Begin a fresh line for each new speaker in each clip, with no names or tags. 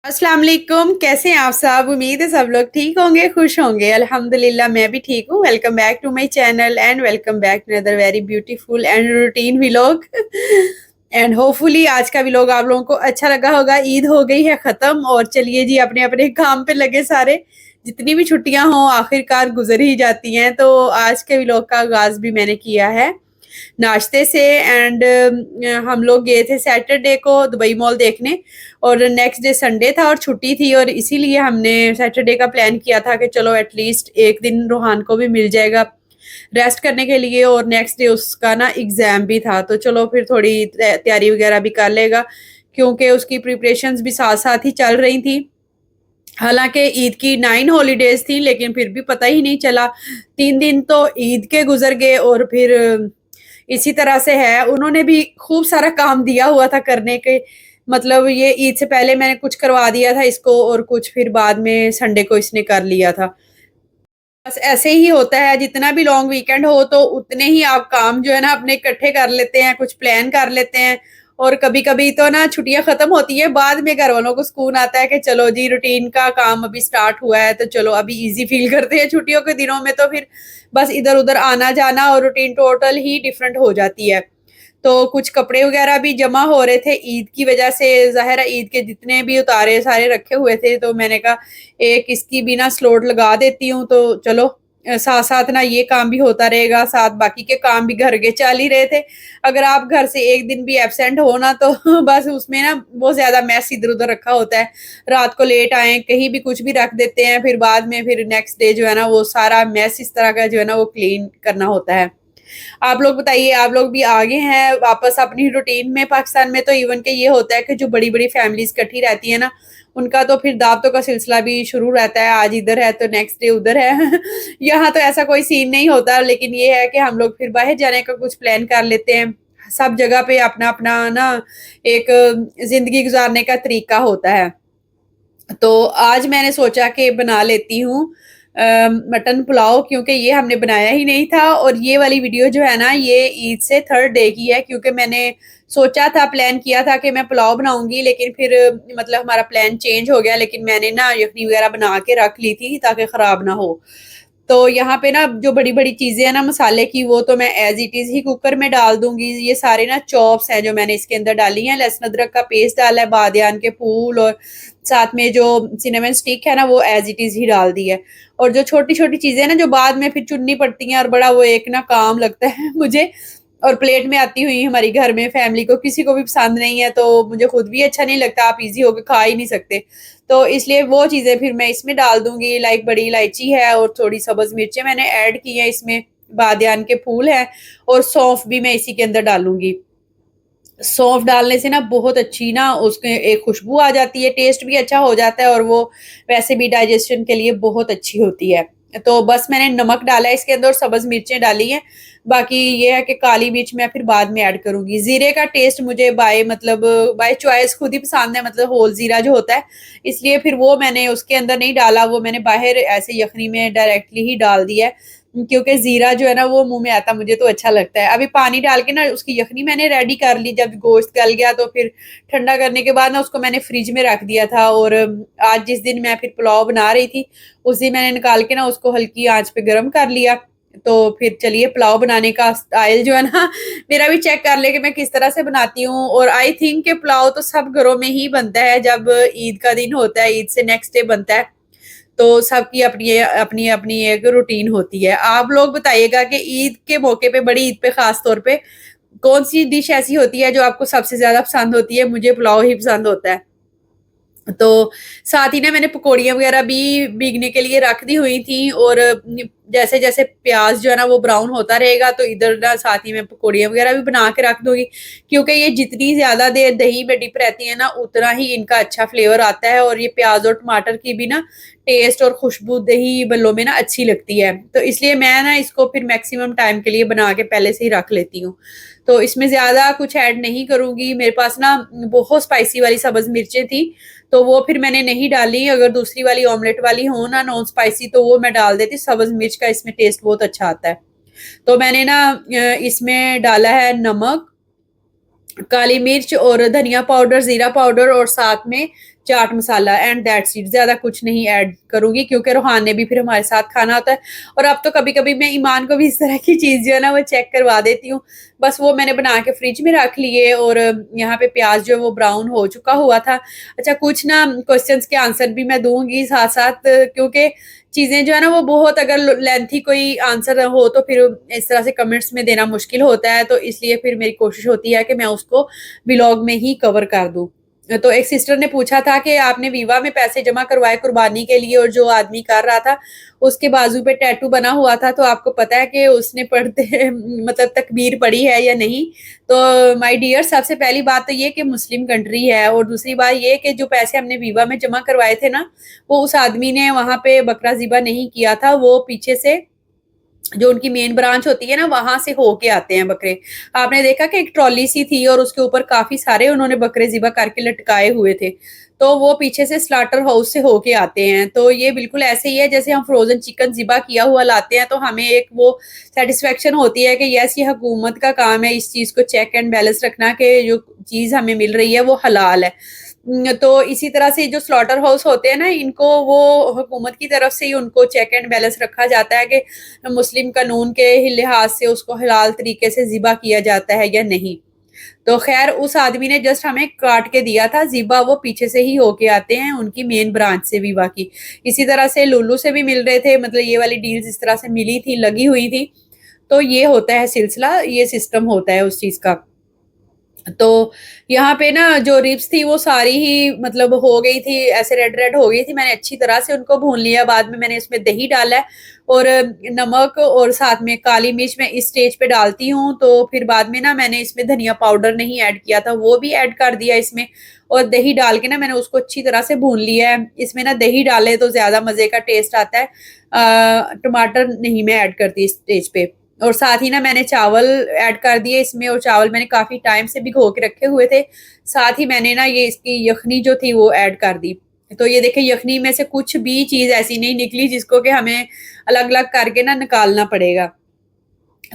अस्सलाम वालेकुम। कैसे हैं आप सब? उम्मीद है सब लोग ठीक होंगे, खुश होंगे। अल्हम्दुलिल्लाह मैं भी ठीक हूँ। Welcome back to my channel and welcome back to another very beautiful and routine vlog. And hopefully आज का व्लॉग आप लोगों को अच्छा लगा होगा। ईद हो गई है ख़त्म और चलिए जी अपने अपने काम पे लगे सारे। जितनी भी छुट्टियां हों आखिरकार गुजर ही जाती हैं। तो आज के व्लॉग का आगाज़ भी मैंने किया है नाश्ते से। एंड हम लोग गए थे सैटरडे को दुबई मॉल देखने और नेक्स्ट डे संडे था और छुट्टी थी और इसीलिए हमने सैटरडे का प्लान किया था कि चलो एटलीस्ट एक दिन रोहान को भी मिल जाएगा रेस्ट करने के लिए। और नेक्स्ट डे उसका ना एग्ज़ाम भी था तो चलो फिर थोड़ी तैयारी वगैरह भी कर लेगा क्योंकि उसकी प्रिपरेशंस भी साथ साथ ही चल रही थी। हालांकि ईद की 9 हॉलीडेज थी लेकिन फिर भी पता ही नहीं चला। 3 दिन तो ईद के गुजर गए और फिर इसी तरह से है। उन्होंने भी खूब सारा काम दिया हुआ था करने के, मतलब ये ईद से पहले मैंने कुछ करवा दिया था इसको और कुछ फिर बाद में संडे को इसने कर लिया था। बस ऐसे ही होता है, जितना भी लॉन्ग वीकेंड हो तो उतने ही आप काम जो है ना अपने इकट्ठे कर लेते हैं, कुछ प्लान कर लेते हैं। और कभी कभी तो ना छुट्टियां खत्म होती है, बाद में घर वालों को सुकून आता है कि चलो जी रूटीन का काम अभी स्टार्ट हुआ है तो चलो अभी इजी फील करते हैं। छुट्टियों के दिनों में तो फिर बस इधर उधर आना जाना और रूटीन टोटल ही डिफरेंट हो जाती है। तो कुछ कपड़े वगैरह भी जमा हो रहे थे ईद की वजह से। ज़ाहिर है ईद के जितने भी उतारे सारे रखे हुए थे तो मैंने कहा एक इसकी भी ना स्लॉट लगा देती हूँ तो चलो साथ साथ ना ये काम भी होता रहेगा, साथ बाकी के काम भी घर के चल ही रहे थे। अगर आप घर से एक दिन भी एब्सेंट हो ना तो बस उसमें ना बहुत ज़्यादा मैस इधर उधर रखा होता है। रात को लेट आए कहीं भी कुछ भी रख देते हैं, फिर बाद में फिर नेक्स्ट डे जो है ना वो सारा मैस इस तरह का जो है ना वो क्लीन करना होता है। आप लोग बताइए, आप लोग भी आगे हैं वापस अपनी रूटीन में? पाकिस्तान में तो इवन के ये होता है कि जो बड़ी बड़ी फैमिलीज इकट्ठी रहती है ना उनका तो फिर दावतों का सिलसिला भी शुरू रहता है। आज इधर है तो नेक्स्ट डे उधर है। यहाँ तो ऐसा कोई सीन नहीं होता, लेकिन ये है कि हम लोग फिर बाहर जाने का कुछ प्लान कर लेते हैं। सब जगह पे अपना अपना ना एक जिंदगी गुजारने का तरीका होता है। तो आज मैंने सोचा कि बना लेती हूँ मटन पुलाव, क्योंकि ये हमने बनाया ही नहीं था। और ये वाली वीडियो जो है ना ये ईद से थर्ड डे की है, क्योंकि मैंने सोचा था, प्लान किया था कि मैं पुलाव बनाऊंगी लेकिन फिर मतलब हमारा प्लान चेंज हो गया। लेकिन मैंने ना यखनी वगैरह बना के रख ली थी ताकि ख़राब ना हो। तो यहाँ पे ना जो बड़ी-बड़ी चीज़ें हैं ना मसाले की वो तो मैं as it is he cooker में डाल दूँगी। ये सारे ना चॉप्स हैं जो मैंने इसके अंदर डाली हैं। लहसुन अदरक का पेस्ट डाला है, बादियान के फूल और साथ में जो सिनेमन स्टिक है ना वो एज़ इट इज़ ही डाल दी है। और जो छोटी-छोटी चीज़ें हैं ना जो बाद में फिर चुननी पड़ती हैं और बड़ा वो एक ना काम लगता है मुझे। और प्लेट में आती हुई हमारी घर में फैमिली को किसी को भी पसंद नहीं है तो मुझे खुद भी अच्छा नहीं लगता, आप ईज़ी होके खा ही नहीं सकते। तो इसलिए वो चीज़ें फिर मैं इसमें डाल दूँगी। लाइक बड़ी इलायची है और थोड़ी सब्ज़ मिर्चें मैंने ऐड की हैं इसमें, बादियान के फूल हैं और सौंफ भी मैं इसी के अंदर डालूँगी। सौंफ डालने से ना बहुत अच्छी ना उसमें एक खुशबू आ जाती है, टेस्ट भी अच्छा हो जाता है और वो वैसे भी डाइजेशन के लिए बहुत अच्छी होती है। तो बस मैंने नमक डाला है इसके अंदर और सब्ज़ मिर्चें डाली हैं। बाकी ये है कि काली मिर्च मैं फिर बाद में ऐड करूँगी। ज़ीरे का टेस्ट मुझे बाय चॉइस खुद ही पसंद है, मतलब होल ज़ीरा जो होता है, इसलिए फिर वो मैंने उसके अंदर नहीं डाला, वो मैंने बाहर ऐसे यखनी में डायरेक्टली ही डाल दिया है। क्योंकि ज़ीरा जो है ना वो मुँह में आता मुझे तो अच्छा लगता है। अभी पानी डाल के ना उसकी यखनी मैंने रेडी कर ली, जब गोश्त गल गया तो फिर ठंडा करने के बाद ना उसको मैंने फ्रिज में रख दिया था। और आज जिस दिन मैं फिर पुलाव बना रही थी, उस दिन मैंने निकाल के ना उसको हल्की आँच पे गरम कर लिया। तो फिर चलिए पुलाव बनाने का स्टाइल जो है ना मेरा भी चेक कर ले कि मैं किस तरह से बनाती हूँ। और आई थिंक कि पुलाव तो सब घरों में ही बनता है जब ईद का दिन होता है, ईद से नेक्स्ट डे बनता है। तो सबकी अपनी एक रूटीन होती है। आप लोग बताइएगा कि ईद के मौके पे, बड़ी ईद पे ख़ास तौर पे कौन-सी डिश ऐसी होती है जो आपको सबसे ज़्यादा पसंद होती है? मुझे पुलाव ही पसंद होता है। तो साथ ही ना मैंने पकौड़ियाँ वगैरह भी भीगने के लिए रख दी हुई थी। और जैसे-जैसे प्याज़ जो है ना वो ब्राउन होता रहेगा तो इधर ना साथ ही मैं पकौड़ियाँ वगैरह भी बना के रख दूँगी, क्योंकि ये जितनी ज़्यादा देर दही में डिप रहती है ना उतना ही इनका अच्छा फ्लेवर आता है और ये प्याज़ और टमाटर की भी ना टेस्ट और खुशबू दही बल्लों में ना अच्छी लगती है। तो इसलिए मैं ना इसको फिर मैक्सिमम टाइम के लिए बना के पहले से ही रख लेती हूँ। तो इसमें ज़्यादा कुछ ऐड नहीं करूँगी। मेरे पास ना बहुत स्पाइसी वाली सब्ज़ मिर्चें थी तो वो फिर मैंने नहीं डाली। अगर दूसरी वाली ऑमलेट वाली हो ना नॉन स्पाइसी तो वो मैं डाल देती। सब्ज़ मिर्च का इसमें टेस्ट बहुत अच्छा आता है। तो मैंने ना इसमें डाला है नमक, काली मिर्च और धनिया पाउडर, ज़ीरा पाउडर और साथ में chaat masala and that's it, ज़्यादा कुछ नहीं ऐड करूँगी क्योंकि रूहान ने भी फिर हमारे साथ खाना होता है। और अब तो कभी-कभी मैं ईमान को भी इस तरह की चीज़ जो है ना वो चेक करवा देती हूँ। बस वो मैंने बना के फ्रिज में रख लिए और यहाँ पे प्याज़ जो है वो ब्राउन हो चुका हुआ था। अच्छा, कुछ ना क्वेश्चन्स के आंसर भी मैं दूँगी साथ-साथ, क्योंकि चीज़ें जो है ना वो बहुत अगर लेंथी कोई आंसर हो तो फिर इस तरह से कमेंट्स में देना मुश्किल होता है, तो इसलिए फिर मेरी कोशिश होती है कि मैं उसको व्लॉग में ही कवर कर दूँ। तो एक सिस्टर ने पूछा था कि आपने वीवा में पैसे जमा करवाए कुर्बानी के लिए, और जो आदमी कर रहा था उसके बाजू पे टैटू बना हुआ था, तो आपको पता है कि उसने पढ़ते मतलब तकबीर पढ़ी है या नहीं? तो माय डियर, सबसे पहली बात तो ये कि मुस्लिम कंट्री है, और दूसरी बात ये कि जो पैसे हमने वीवा में जमा करवाए थे ना, वो उस आदमी ने वहाँ पे बकरा ज़िबा नहीं किया था, वो पीछे से जो उनकी मेन ब्रांच होती है ना, वहाँ से होके आते हैं बकरे। आपने देखा कि एक ट्रॉली सी थी और उसके ऊपर काफ़ी सारे उन्होंने बकरे ज़िबा करके लटकाए हुए थे। तो वो पीछे से स्लॉटर हाउस से होके आते हैं। तो ये बिल्कुल ऐसे ही है जैसे हम फ्रोज़न चिकन ज़िबा किया हुआ लाते हैं, तो हमें एक वो सैटिस्फैक्शन होती है कि यस, ये हुकूमत का काम है इस चीज़ को चेक एंड बैलेंस रखना कि जो चीज़ हमें मिल रही है वो हलाल है। तो इसी तरह से जो स्लॉटर हाउस होते हैं ना, इनको वो हुकूमत की तरफ से ही उनको चेक एंड बैलेंस रखा जाता है कि मुस्लिम कानून के लिहाज से उसको हलाल तरीके से ज़िबा किया जाता है या नहीं। तो ख़ैर उस आदमी ने जस्ट हमें काट के दिया था, ज़िबा वो पीछे से ही होके आते हैं उनकी मेन ब्रांच से वीवा की। इसी तरह से लुलु से भी मिल रहे थे, मतलब ये वाली डील्स इस तरह से मिली थी, लगी हुई थी। तो ये होता है सिलसिला, ये सिस्टम होता है उस चीज़ का। तो यहाँ पे ना जो रिब्स थी वो सारी ही मतलब हो गई थी, ऐसे रेड-रेड हो गई थी। मैंने अच्छी तरह से उनको भून लिया, बाद में मैंने इसमें दही डाला है और नमक और साथ में काली मिर्च मैं इस स्टेज पे डालती हूँ। तो फिर बाद में ना मैंने इसमें धनिया पाउडर नहीं ऐड किया था, वो भी ऐड कर दिया इसमें, और दही डाल के ना मैंने उसको अच्छी तरह से भून लिया है। इसमें ना दही डाले तो ज़्यादा मज़े का टेस्ट आता है। टमाटर नहीं मैं ऐड करती इस स्टेज पे। और साथ ही ना मैंने चावल ऐड कर दिए इसमें, और चावल मैंने काफ़ी टाइम से भिगो के रखे हुए थे। साथ ही मैंने ना ये इसकी यखनी जो थी वो ऐड कर दी। तो ये देखिए यखनी में से कुछ भी चीज़ ऐसी नहीं निकली जिसको कि हमें अलग-अलग करके ना निकालना पड़ेगा।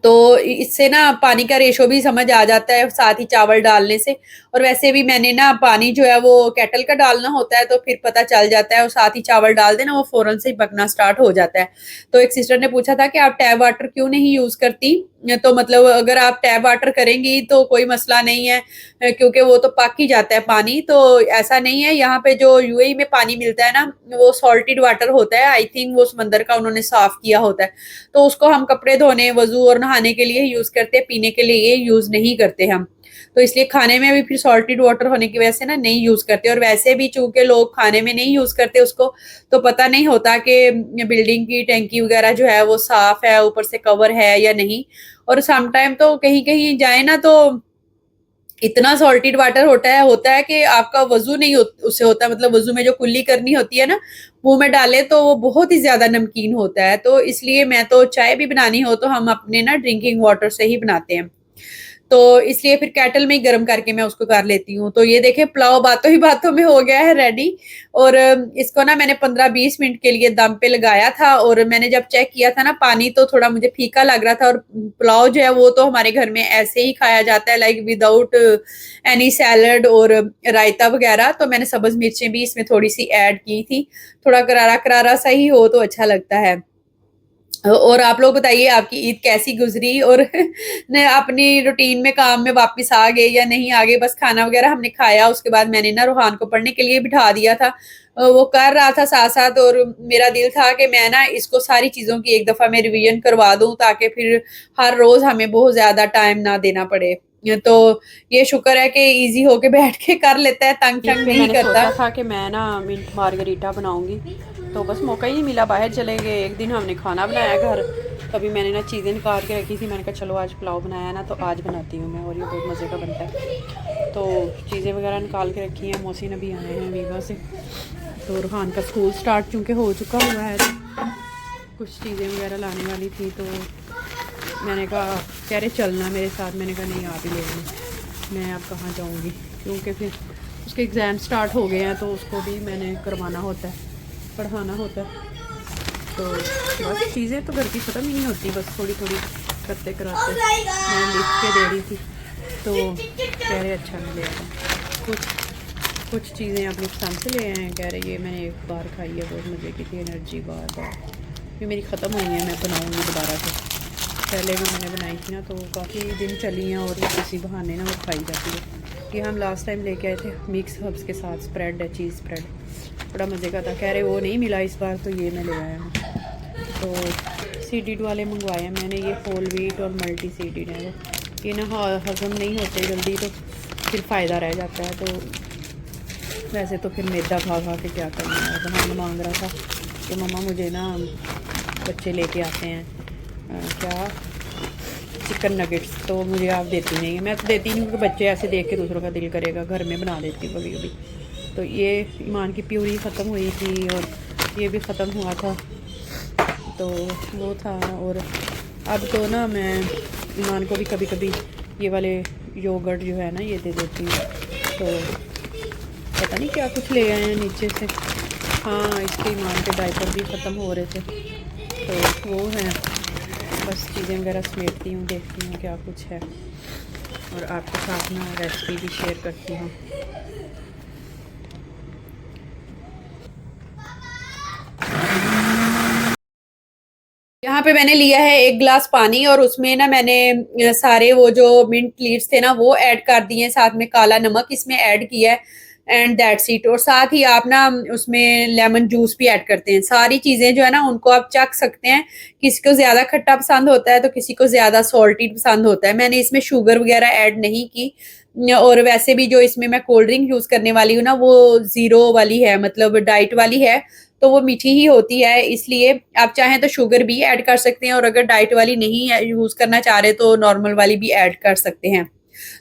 तो इससे ना पानी का रेशो भी समझ आ जाता है साथ ही चावल डालने से। और वैसे भी मैंने ना पानी जो है वो केटल का डालना होता है, तो फिर पता चल जाता है, और साथ ही चावल डाल देना वो फ़ौरन से ही पकना स्टार्ट हो जाता है। तो एक सिस्टर ने पूछा था कि आप टैप वाटर क्यों नहीं यूज़ करती? तो मतलब अगर आप टैप वाटर करेंगी तो कोई मसला नहीं है, क्योंकि वो तो पक ही जाता है पानी। तो ऐसा नहीं है, यहाँ पे जो यूएई में पानी मिलता है ना, वो सॉल्टेड वाटर होता है। आई थिंक वो समंदर का उन्होंने साफ़ किया होता है। तो उसको हम कपड़े धोने, वज़ू और नहाने के लिए यूज़ करते हैं, पीने के लिए यूज़ नहीं करते हम। तो इसलिए खाने में भी फिर सॉल्टेड वाटर होने की वजह से ना नहीं यूज़ करते, और वैसे भी चूँकि लोग खाने में नहीं यूज़ करते उसको, तो पता नहीं होता कि बिल्डिंग की टैंकी वगैरह जो है वो साफ़ है, ऊपर से कवर है या नहीं। और सम टाइम तो कहीं-कहीं जाए ना तो इतना सॉल्टेड वाटर होता है कि आपका वज़ू नहीं उससे होता, मतलब वज़ू में जो कुल्ली करनी होती है ना, मुँह में डालें तो वो बहुत ही ज़्यादा नमकीन होता है। तो इसलिए मैं तो चाय भी बनानी हो तो हम अपने ना ड्रिंकिंग वाटर से ही बनाते हैं। तो इसलिए फिर केटल में ही गरम करके मैं उसको कर लेती हूँ। तो ये देखिए पुलाव बातों ही बातों में हो गया है रेडी। और इसको ना मैंने 15-20 मिनट के लिए दम पे लगाया था, और मैंने जब चेक किया था ना पानी तो थोड़ा मुझे फीका लग रहा था। और पुलाव जो है वो तो हमारे घर में ऐसे ही खाया जाता है, लाइक विदाउट एनी सैलड और रायता वगैरह। तो मैंने सब्ज़ मिर्चें भी इसमें थोड़ी-सी ऐड की थी। थोड़ा करारा-करारा सा ही हो तो अच्छा लगता है। और आप लोग बताइए आपकी ईद कैसी गुज़री, और ने अपनी रूटीन में काम में वापस आ गए या नहीं आ गए? बस खाना वग़ैरह हमने खाया, उसके बाद मैंने ना रूहान को पढ़ने के लिए बिठा दिया था। वो कर रहा था साथ-साथ, और मेरा दिल था कि मैं ना इसको सारी चीज़ों की एक दफ़ा मैं रिवीजन करवा दूँ, ताकि फिर हर रोज़ हमें बहुत ज़्यादा टाइम ना देना पड़े। तो ये शुक्र है कि ईज़ी होके बैठ के कर लेता है, तंग-शंग नहीं
मैंने
करता।
सोचा था कि मैं ना मिंट मार्गरीटा बनाऊंगी, तो बस मौका ही नहीं मिला, बाहर चले गए। एक दिन हमने खाना बनाया घर, तभी मैंने ना चीज़ें निकाल के रखी थी। मैंने कहा चलो आज पुलाव बनाया है ना, तो आज बनाती हूँ मैं, और ये बहुत मज़े का बनता है। तो चीज़ें वगैरह निकाल के रखी हैं। मोहसिन अभी आए हैं वीवा से, तो रूहान का स्कूल स्टार्ट चूँकि हो चुका हुआ है, तो कुछ चीज़ें वगैरह लाने वाली थी। तो मैंने कहा कह रहे चलना मेरे साथ, मैंने कहा नहीं आप ही ले लो, मैं अब कहाँ जाऊँगी, क्योंकि फिर उसके एग्ज़ाम स्टार्ट हो गए हैं, तो उसको भी मैंने करवाना होता है, पढ़ाना होता है। तो बस चीज़ें तो घर की ख़त्म ही नहीं होती, बस थोड़ी थोड़ी करते कराते मैं लिख के दे रही थी। तो कह रहे अच्छा मिलेगा कुछ कुछ चीज़ें अपनी पसंद से ले आए हैं, कह रहे ये मैंने एक बार खाई है, बहुत मज़े की थी, एनर्जी बार ये मेरी ख़त्म हुई है, मैं बनाऊँगी दोबारा से। पहले भी मैंने बनाई थी ना, तो काफ़ी दिन चली हैं और ये किसी बहाने ना वो खाई जाती है। ये हम लास्ट टाइम लेके आए थे मिक्स हर्ब्स के साथ, स्प्रेड है, चीज़ स्प्रेड, बड़ा मज़े का था। कह रहे वो नहीं मिला इस बार, तो ये मैं ले आया हूँ। तो सीडेड वाले मंगवाए हैं मैंने, ये होल व्हीट और मल्टी सीडेड है वो। ये ना हज़म नहीं होते जल्दी, तो फिर फ़ायदा रह जाता है। तो वैसे तो फिर मैदा खा खा के क्या करना है। बहाना मांग रहा था कि मम्मा मुझे ना बच्चे लेके आते हैं क्या चिकन नगेट्स, तो मुझे आप देती नहीं है। मैं तो देती नहीं, क्योंकि बच्चे ऐसे देख के दूसरों का दिल करेगा, घर में बना देती हूँ कभी कभी। तो ये ईमान की प्यूरी ख़त्म हुई थी और ये भी ख़त्म हुआ था, तो वो था। और अब तो ना मैं ईमान को भी कभी कभी ये वाले योगर्ट जो है ना ये दे देती हूँ। तो पता नहीं क्या कुछ ले आए हैं नीचे से। हाँ, इसके ईमान के डायपर भी ख़त्म हो रहे थे, तो वो है, बस चीज़ें वगैरह समेटती हूँ, देखती हूँ क्या कुछ है, और आपके साथ ना रेसिपी भी शेयर करती हूँ।
यहाँ पे मैंने लिया है 1 गिलास पानी और उसमें ना मैंने सारे वो जो मिंट लीव्स थे ना वो ऐड कर दिए, साथ में काला नमक इसमें ऐड किया है एंड दैट्स इट। और साथ ही आप ना उसमें लेमन जूस भी ऐड करते हैं। सारी चीज़ें जो है ना उनको आप चख सकते हैं, किसी को ज़्यादा खट्टा पसंद होता है तो किसी को ज़्यादा सॉल्टी पसंद होता है। मैंने इसमें शुगर वगैरह ऐड नहीं की, और वैसे भी जो इसमें मैं कोल्ड ड्रिंक यूज़ करने वाली हूँ ना वो ज़ीरो वाली है, मतलब डाइट वाली है, तो वो मीठी ही होती है। इसलिए आप चाहें तो शुगर भी ऐड कर सकते हैं, और अगर डाइट वाली नहीं है यूज़ करना चाह रहे तो नॉर्मल वाली भी ऐड कर सकते हैं।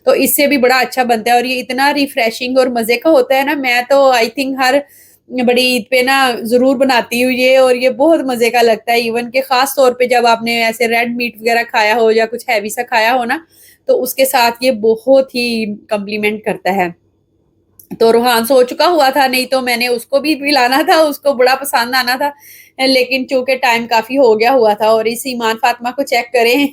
तो इससे भी बड़ा अच्छा बनता है और ये इतना रिफ्रेशिंग और मज़े का होता है ना, मैं तो आई थिंक हर बड़ी ईद पे ना ज़रूर बनाती हूँ ये, और ये बहुत मज़े का लगता है। इवन के ख़ास तौर पे जब आपने ऐसे रेड मीट वगैरह खाया हो या कुछ हैवी सा खाया हो ना, तो उसके साथ ये बहुत ही कॉम्प्लीमेंट करता है। तो रूहान सो चुका हुआ था, नहीं तो मैंने उसको भी पिलाना था, उसको बड़ा पसंद आना था, लेकिन चूंकि टाइम काफी हो गया हुआ था। और इस ईमान फातिमा को चेक करें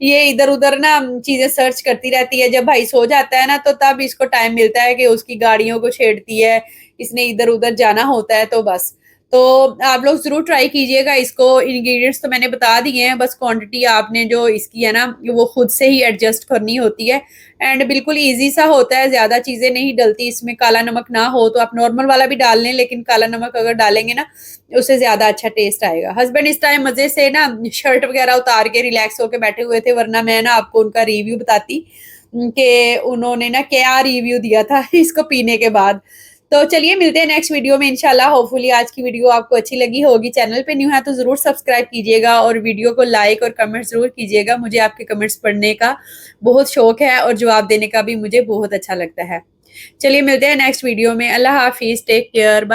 ये इधर उधर ना चीजें सर्च करती रहती है। जब भाई सो जाता है ना तो तब इसको टाइम मिलता है कि उसकी गाड़ियों को छेड़ती है, इसने इधर उधर जाना होता है, तो बस। तो आप लोग जरूर ट्राई कीजिएगा इसको। इंग्रेडिएंट्स तो मैंने बता दिए हैं, बस क्वांटिटी आपने जो इसकी है ना वो खुद से ही एडजस्ट करनी होती है। एंड बिल्कुल ईजी सा होता है, ज़्यादा चीज़ें नहीं डलती इसमें। काला नमक ना हो तो आप नॉर्मल वाला भी डाल लें, लेकिन काला नमक अगर डालेंगे ना उससे ज़्यादा अच्छा टेस्ट आएगा। हस्बैंड इस टाइम मज़े से ना शर्ट वगैरह उतार के रिलैक्स होके बैठे हुए थे, वरना मैं ना आपको उनका रिव्यू बताती कि उन्होंने ना क्या रिव्यू दिया था इसको पीने के बाद। तो चलिए मिलते हैं नेक्स्ट वीडियो में इंशाल्लाह। होपफुली आज की वीडियो आपको अच्छी लगी होगी। चैनल पे न्यू है तो ज़रूर सब्सक्राइब कीजिएगा और वीडियो को लाइक और कमेंट ज़रूर कीजिएगा। मुझे आपके कमेंट्स पढ़ने का बहुत शौक है और जवाब देने का भी मुझे बहुत अच्छा लगता है। चलिए मिलते हैं नेक्स्ट वीडियो में। अल्लाह हाफिज़, टेक केयर, बाय।